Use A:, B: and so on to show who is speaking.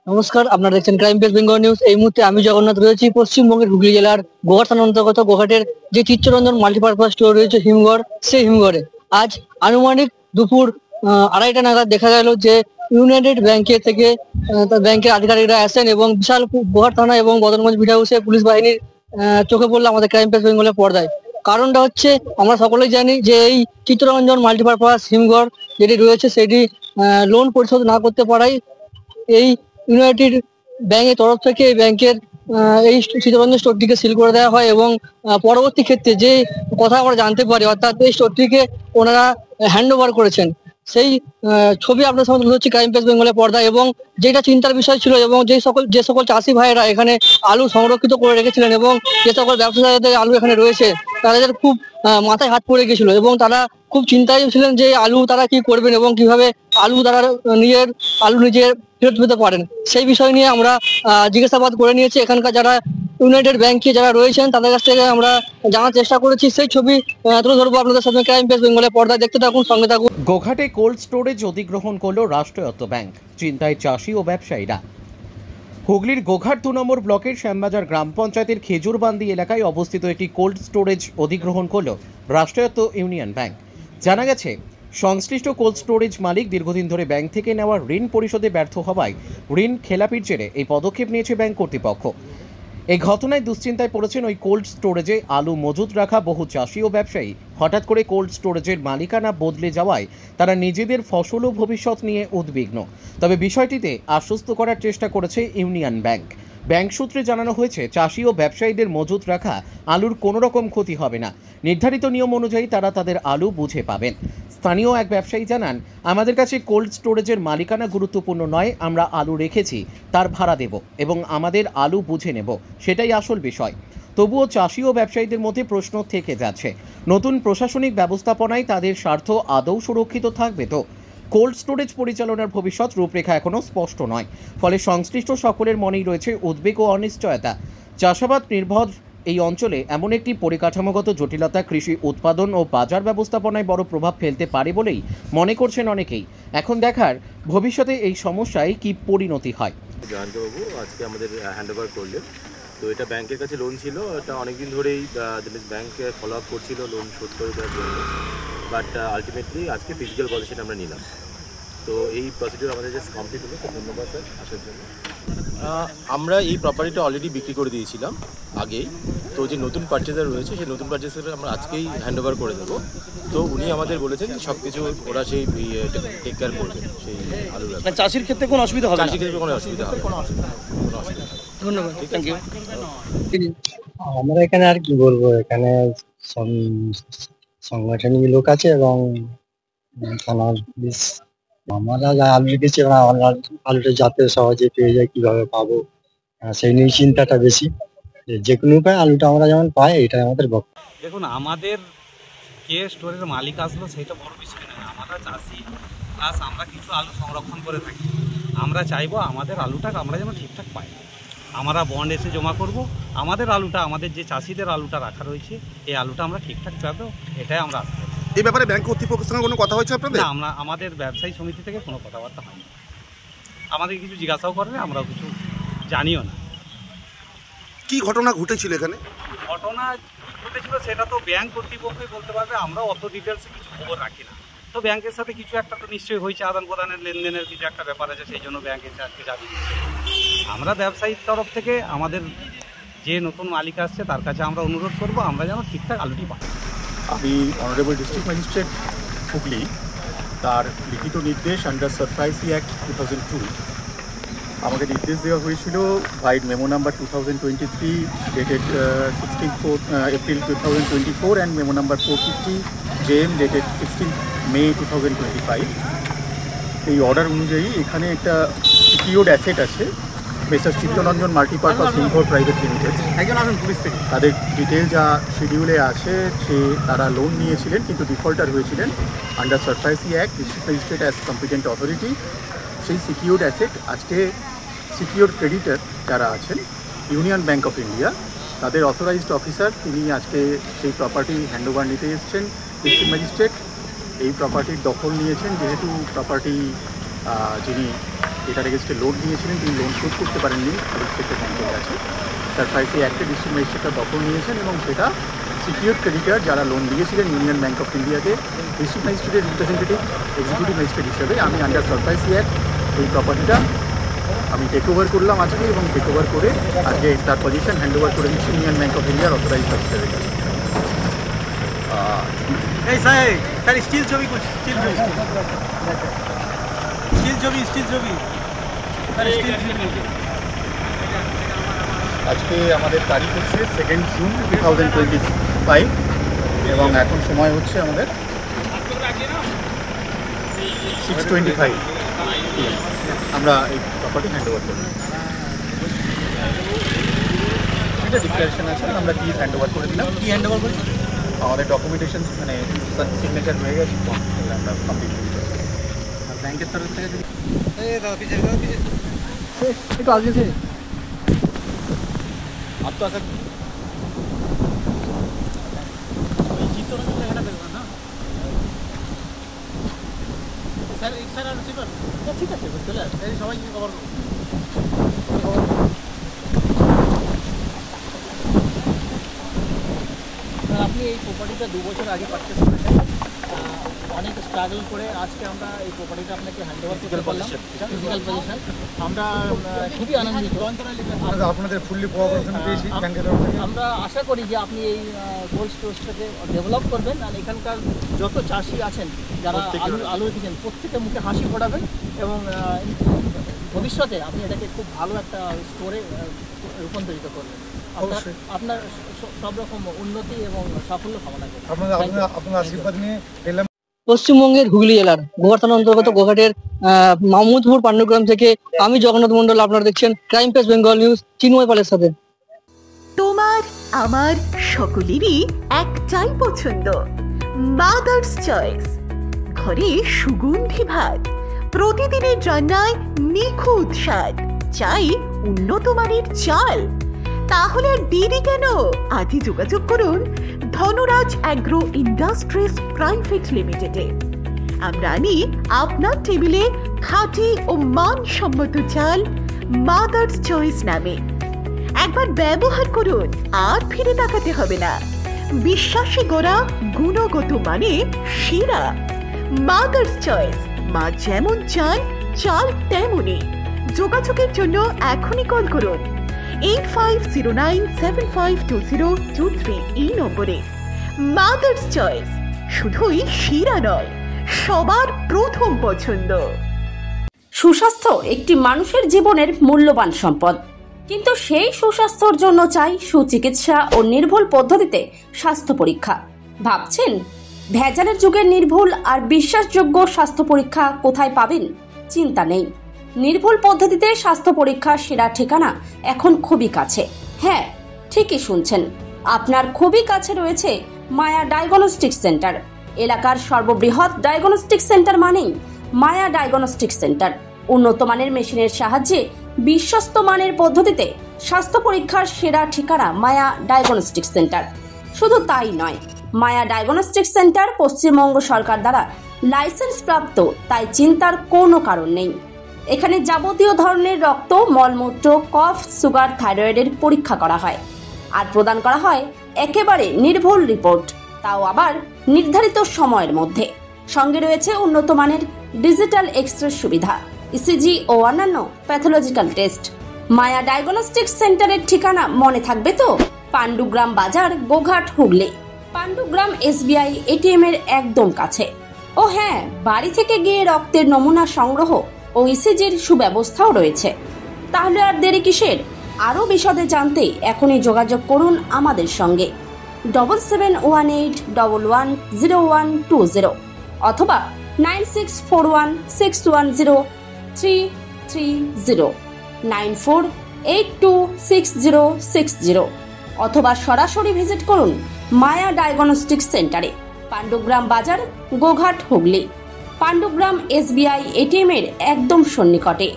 A: নমস্কার, আপনারা দেখছেন ক্রাইম পেজ বেঙ্গল নিউজ। এই মুহূর্তে আমি জগন্নাথ রয়েছি পশ্চিমবঙ্গের হুগলি জেলার গোঘাট থানার অন্তর্গত গোঘাটের যে চিত্তরঞ্জন মাল্টিপারপাস স্টোর রয়েছে হিমঘর, সেই হিমঘরে আজ আনুমানিক দুপুর 2:30টা নাগাদ দেখা গেল যে ইউনাইটেড ব্যাংকের থেকে তার ব্যাংকের আধিকারিকরা আসেন এবং বিশাল গোঘাট থানা এবং বদরগঞ্জ বিট হাউসে পুলিশ বাহিনীর চোখে পড়লো আমাদের ক্রাইম পেজ বেঙ্গলের পর্দায়। কারণটা হচ্ছে, আমরা সকলেই জানি যে এই চিত্তরঞ্জন মাল্টিপারপাস হিমঘর যেটি রয়েছে সেটি লোন পরিশোধ না করতে পারায় এই ইউনাইটেড ব্যাংকের তরফ থেকে এই ব্যাংকের এই চিত্তরঞ্জন স্টোরটিকে সিল করে দেওয়া হয় এবং পরবর্তী ক্ষেত্রে যে কথা আমরা জানতে পারি, অর্থাৎ এই স্টোরটিকে ওনারা হ্যান্ড ওভার করেছেন, সেই ছবি আপনার সামনে তুলে ধরছি ক্রাইম পেজ বেঙ্গলের পর্দায়। এবং যেটা চিন্তার বিষয় ছিল, এবং যে সকল চাষি ভাইয়েরা এখানে আলু সংরক্ষিত করে রেখেছিলেন এবং যে সকল ব্যবসায়ীদের আলু এখানে রয়েছে, তাদের খুব মাথায় হাত পড়ে গেছিল এবং তারা খুব চিন্তায় ছিলেন যে আলু তারা কি করবেন এবং কিভাবে আলু তারা নিজের ফেরত পেতে পারেন। সেই বিষয় নিয়ে আমরা জিজ্ঞাসাবাদ করে নিয়েছি এখানকার যারা ইউনাইটেড ব্যাংকে যারা রয়েছেন, তাদের কাছ থেকে আমরা জানার চেষ্টা করেছি। সেই ছবি তুলে ধরবো আপনাদের সামনে ক্রাইম পেজ বেঙ্গলের পর্দায়। দেখতে থাকুন, সঙ্গে থাকুন।
B: গোঘাটে কোল্ড স্টোরেজ অধিগ্রহণ করল রাষ্ট্রায়ত্ত ব্যাংক, চিন্তায় চাষি ও ব্যবসায়ীরা। হুগলির গোঘাট 2 নম্বর ব্লকের শ্যামবাজার গ্রাম পঞ্চায়েতের খেজুরবান্দি এলাকায় অবস্থিত একটি কোল্ড স্টোরেজ অধিগ্রহণ করল রাষ্ট্রায়ত্ত ইউনিয়ন ব্যাংক। জানা গেছে, সংশ্লিষ্ট কোল্ড স্টোরেজ মালিক দীর্ঘদিন ধরে ব্যাংক থেকে নেওয়া ঋণ পরিশোধে ব্যর্থ হওয়ায় ঋণ খেলাপির জেরে এই পদক্ষেপ নিয়েছে ব্যাংক কর্তৃপক্ষ। এই ঘটনায় দুশ্চিন্তায় পড়েছেন ওই কোল্ড স্টোরেজে আলু মজুত রাখা বহু চাষি ও ব্যবসায়ী। হঠাৎ করে কোল্ড স্টোরেজের মালিকানা বদলে যাওয়ায় তারা নিজেদের ফসল ও ভবিষ্যৎ নিয়ে উদ্বিগ্ন। তবে বিষয়টিতে আশ্বস্ত করার চেষ্টা করেছে ইউনিয়ন ব্যাংক। ব্যাংক সূত্রে জানানো হয়েছে, চাষি ও ব্যবসায়ীদের মজুত রাখা আলুর কোনো রকম ক্ষতি হবে না। নির্ধারিত নিয়ম অনুযায়ী তারা তাদের আলু বুঝে পাবেন। স্থানীয় এক ব্যবসায়ী জানান, আমাদের কাছে কোল্ড স্টোরেজের মালিকানা গুরুত্বপূর্ণ নয়, আমরা আলু রেখেছি, তার ভাড়া দেব এবং আমাদের আলু বুঝে নেব, সেটাই আসল বিষয়। তবুও চাষি ও ব্যবসায়ীদের মধ্যে প্রশ্ন থেকে যাচ্ছে, নতুন প্রশাসনিক ব্যবস্থাপনায় তাদের স্বার্থ আদৌ সুরক্ষিত থাকবে তো? কোল্ড স্টোরেজ পরিচালনার ভবিষ্যৎ রূপরেখা এখনও স্পষ্ট নয়, ফলে সংশ্লিষ্ট সকলের মনেই রয়েছে উদ্বেগ ও অনিশ্চয়তা। চাষাবাদ নির্ভর এই অঞ্চলে এমন একটি পরিকাঠামোগত জটিলতা কৃষি উৎপাদন ও বাজার ব্যবস্থাপনায় বড় প্রভাব ফেলতে পারে বলেই মনে করছেন অনেকেই। এখন দেখার ভবিষ্যতে এই সমস্যায় কি পরিণতি হয়।
C: জয়ন্তবাবু আজকে আমাদের হ্যান্ডওভার করলেন। তো এটা ব্যাংকের কাছে লোন ছিল, এটা অনেকদিন ধরেই ব্যাংকে ফলো আপ করছিল লোন শোধ করে দেওয়ার জন্য, বাট আলটিমেটলি আজকে ফিজিক্যাল পজিশন আমরা নিলাম। তো এই প্রসিডিউর আমাদের জাস্ট কমপ্লিট হলো। তো ধন্যবাদ স্যার আসার জন্য। আমরা এই প্রপার্টিটা অলরেডি বিক্রি করে দিয়েছিলাম আগেই। তো যে নতুন পারচেজার রয়েছে, সেই নতুন পারচেজার আমরা আজকেই হ্যান্ডওভার করে দেবো। তো উনি আমাদের বলেছেন সব কিছু ওরা সেই টেক কেয়ার করবেন সেই আলু।
D: চাষির ক্ষেত্রে কোনো অসুবিধা হবে না?
C: চাষির ক্ষেত্রে কোনো অসুবিধা হবে না।
A: ধন্যবাদ, থ্যাংক ইউ।
E: আমরা এখানে আর কি বলবো, এখানে সাংগঠনিক লোক আছে এবং থানার পুলিশ। আমরা যা আলু রেখেছি, আমরা আলুটা যাতে সহজে পেয়ে যাই, কিভাবে পাবো, সেই নিয়ে চিন্তাটা বেশি। যে কোনো উপায় আলুটা আমরা যেমন পাই, এটাই আমাদের বক্তব্য।
D: দেখুন, আমাদের কে স্টোরের মালিক আসলো সেটা বড় বিষয় নয়। আমরা চাষি, প্লাস আমরা কিছু আলু সংরক্ষণ করে থাকি। আমরা চাইবো আমাদের আলুটা আমরা যেন ঠিকঠাক পাই। আমরা বন্ড এসে জমা করব, আমাদের আলুটা, আমাদের যে চাষিদের আলুটা রাখা রয়েছে, এই আলুটা আমরা ঠিকঠাক পাবো, এটাই আমরা আশা করি।
F: এই ব্যাপারে ব্যাংক কর্তৃপক্ষের সঙ্গে কোনো কথা হয়েছে আপনাদের?
D: না, আমাদের ব্যবসায়ী সমিতি থেকে কোনো কথাবার্তা হয়নি। আমাদের কিছু জিজ্ঞাসাও করেনি, আমরাও কিছু জানিও না।
F: কি ঘটনা ঘটেছিল এখানে?
D: ঘটনা ঘটেছিল সেটা তো ব্যাংক কর্তৃপক্ষই বলতে পারবে, আমরা অত ডিটেলসে কিছু খবর রাখি না। তো ব্যাংকের সাথে কিছু একটা তো নিশ্চয়ই হয়েছে, আদান প্রদানের লেনদেনের কিছু একটা ব্যাপার আছে, সেই জন্য ব্যাংক এসে আজকে যাবি। আমরা ব্যবসায়ীর তরফ থেকে আমাদের যে নতুন মালিক আসছে তার কাছে আমরা অনুরোধ করব আমরা যেন ঠিকঠাক আলুটি পাই।
G: আমি অনারেবল ডিস্ট্রিক্ট ম্যাজিস্ট্রেট হুগলি, তার লিখিত নির্দেশ আন্ডার সারপ্রাইজি অ্যাক্ট 2002 আমাকে নির্দেশ দেওয়া হয়েছিল vide memo number 2023 dated 16 April 2024 and memo number 450 JM dated 16 May 2025। এই অর্ডার অনুযায়ী এখানে একটা সিকিউরড অ্যাসেট আছে, messrs Chittaranjan multipurpose Himghar private limited. তাদের ডিটেল যা শিডিউলে আছে, তারা লোন নিয়েছিলেন কিন্তু ডিফল্টার হয়েছিলেন। Under SARFAESI act district magistrate as competent authority সেই সিকিউরড অ্যাসেট আজকে সিকিউর ক্রেডিটর যারা আছেন ইউনিয়ন ব্যাংক অফ ইন্ডিয়া, তাদের অথরাইজড অফিসার তিনি আজকে সেই প্রপার্টি হ্যান্ডওভার নিতে এসেছেন। ডিস্ট্রিক্ট ম্যাজিস্ট্রেট এই প্রপার্টির দখল নিয়েছেন, যেহেতু প্রপার্টি যিনি এটার এগেস্টে লোন নিয়েছিলেন, তিনি লোন শোধ করতে পারেননি, পুলিশ থেকে ব্যাংকের কাছে সারপ্রাইজলি অ্যাক্টে ডিস্ট্রিক্ট ম্যাজিস্ট্রেটটা দখল নিয়েছেন এবং সেটা সিকিউরড ক্রেডিটার যারা লোন দিয়েছিলেন ইউনিয়ন ব্যাংক অফ ইন্ডিয়াকে ডিস্ট্রিক্ট ম্যাজিস্ট্রেটের রিপ্রেজেন্টেটিভ এক্সিকিউটিভ ম্যাজিস্ট্রেট হিসেবে আমি আন্ডার সারপ্রাইজলি অ্যাক্ট এই প্রপার্টিটা আমি টেক ওভার করলাম আজকে এবং টেক ওভার করে আজকে তার পজিশন হ্যান্ড ওভার করে দিচ্ছি ইউনিয়ন ব্যাংক অফ ইন্ডিয়ার অথরাইজড অফিসারের কাছে।
D: এই স্যার স্টিল ছবি স্টিল ছবি
G: আজকে আমাদের তারিখ হচ্ছে 2 জুন 2025 এবং এখন সময় হচ্ছে আমাদের 6:25 PM। আমরা এই প্রপার্টি হ্যান্ড ওভার করলাম, এটা ডিক্লারেশন আছে, আমরা কি হ্যান্ড ওভার করে দিলাম।
D: কি হ্যান্ড ওভার করি?
G: আমাদের ডকুমেন্টেশন মানে সিগনেচার হয়ে গেছে, আমরা কমপ্লিট করে দিলাম।
D: ব্যাংকের তরফ থেকে
A: একটু আগে থেকে
D: आप तो ऐसा ঠিক আছে চলে আসবে সবাই কভার
A: আপনি এই প্রপার্টিটা 2 বছর আগে পারচেস করেছেন, অনেক স্ট্রাগল করে আজকে আমরা এই প্রপার্টিটা আপনাকে হ্যান্ড ওভার করতে পারলাম। ফিজিক্যাল পজিশন আমরা খুবই আনন্দিত।
G: আপনাদের ফুললি কোঅপারেশন পেয়েছি ব্যাংকের তরফ থেকে।
A: আমরা আশা করি যে আপনি এই কোল্ড স্টোরেজটাকে ডেভেলপ করবেন আর এখানকার যত চাষি আছেন যারা আলু রেখেছেন প্রত্যেকের মুখে হাসি ফোটাবেন এবং ভবিষ্যতে আপনি এটাকে খুব ভালো একটা স্টোরে রূপান্তরিত করবেন। আপনার সব রকম উন্নতি এবং সাফল্য কামনা করি।
G: আপনার আশীর্বাদ নিয়ে এলাম।
A: পশ্চিমবঙ্গের হুগলি জেলার গোঘাট থানার অন্তর্গত গোঘাটের মাহমুদপুর পাণ্ডুগ্রাম থেকে আমি জগন্নাথ মন্ডল, আপনারা দেখছেন ক্রাইম প্রেস বেঙ্গল নিউজ চিন্ময় পালের সাথে।
H: তোমার আমার সকলেরই একটাই পছন্দ, মাদার্স চয়েস। ঘরে সুগন্ধি ভাত, প্রতিদিনের রান্নায় নিখুঁত স্বাদ, চাই উন্নত মানের চাল। তাহলে আর দেরি কেন? আজই যোগাযোগ করুন ধনরাজ অ্যাগ্রো ইন্ডাস্ট্রিজ প্রাইভেট লিমিটেডে। আমরা আনি আপনার টেবিলে খাঁটি ও মানসম্মত চাল মাদার্স চয়েস নামে। একবার ব্যবহার করুন আর ফিরে তাকাতে হবে না। বিশ্বাসে গড়া গুণগত মানে সেরা মাদার্স চয়েস। মা যেমন চান চাল তেমনই। যোগাযোগের জন্য এখনই কল করুন 8509752023 এই নম্বরে। মাদার্স চয়েস শুধুই সেরা নয়, সবার প্রথম পছন্দ।
I: সুস্বাস্থ্য একটি মানুষের জীবনের মূল্যবান সম্পদ, কিন্তু সেই সুস্বাস্থ্যের জন্য চাই সুচিকিৎসা ও নির্ভুল পদ্ধতিতে স্বাস্থ্য পরীক্ষা। ভাবছেন ভেজালের যুগে নির্ভুল আর বিশ্বাসযোগ্য স্বাস্থ্য পরীক্ষা কোথায় পাবেন? চিন্তা নেই, নির্ভুল পদ্ধতিতে স্বাস্থ্য পরীক্ষার সেরা ঠিকানা এখন খুবই কাছে। হ্যাঁ, ঠিকই শুনছেন, আপনার খুবই কাছে রয়েছে মায়া ডায়াগনস্টিক সেন্টার। এলাকার সর্ববৃহৎ ডায়াগনস্টিক সেন্টার মানেই মায়া ডায়াগনস্টিক সেন্টার। উন্নত মানের মেশিনের সাহায্যে বিশ্বস্ত মানের পদ্ধতিতে স্বাস্থ্য পরীক্ষার সেরা ঠিকানা মায়া ডায়াগনস্টিক সেন্টার। শুধু তাই নয়, মায়া ডায়াগনস্টিক সেন্টার পশ্চিমবঙ্গ সরকার দ্বারা লাইসেন্স প্রাপ্ত, তাই চিন্তার কোনো কারণ নেই। এখানে যাবতীয় ধরনের রক্ত, মলমূত্র, কফ, সুগার, থাইরয়েডের পরীক্ষা করা হয় আর প্রদান করা হয় একেবারে নির্ভুল রিপোর্ট, তাও আবার নির্ধারিত সময়ের মধ্যে। সঙ্গে রয়েছে উন্নত মানের ডিজিটাল এক্স-রে সুবিধা, ইসিজি ও অন্যান্য প্যাথোলজিক্যাল টেস্ট। মায়া ডায়াগনস্টিক সেন্টারের ঠিকানা মনে থাকবে তো? পাণ্ডুগ্রাম বাজার, গোঘাট, হুগলি। পাণ্ডুগ্রাম SBI ATM এর একদম কাছে। ও হ্যাঁ, বাড়ি থেকে গিয়ে রক্তের নমুনা সংগ্রহ ও ইসিজির সুব্যবস্থাও রয়েছে। তাহলে আর দেরি কিসের? আরও বিশদে জানতে এখনই যোগাযোগ করুন আমাদের সঙ্গে 7718110120 অথবা 9641610330 94826060 অথবা সরাসরি ভিজিট করুন মায়া ডায়াগনস্টিক সেন্টারে, পাণ্ডুগ্রাম বাজার, গোঘাট, হুগলি। পাণ্ডুগ্রাম SBI ATM এর একদম সন্নিকটে।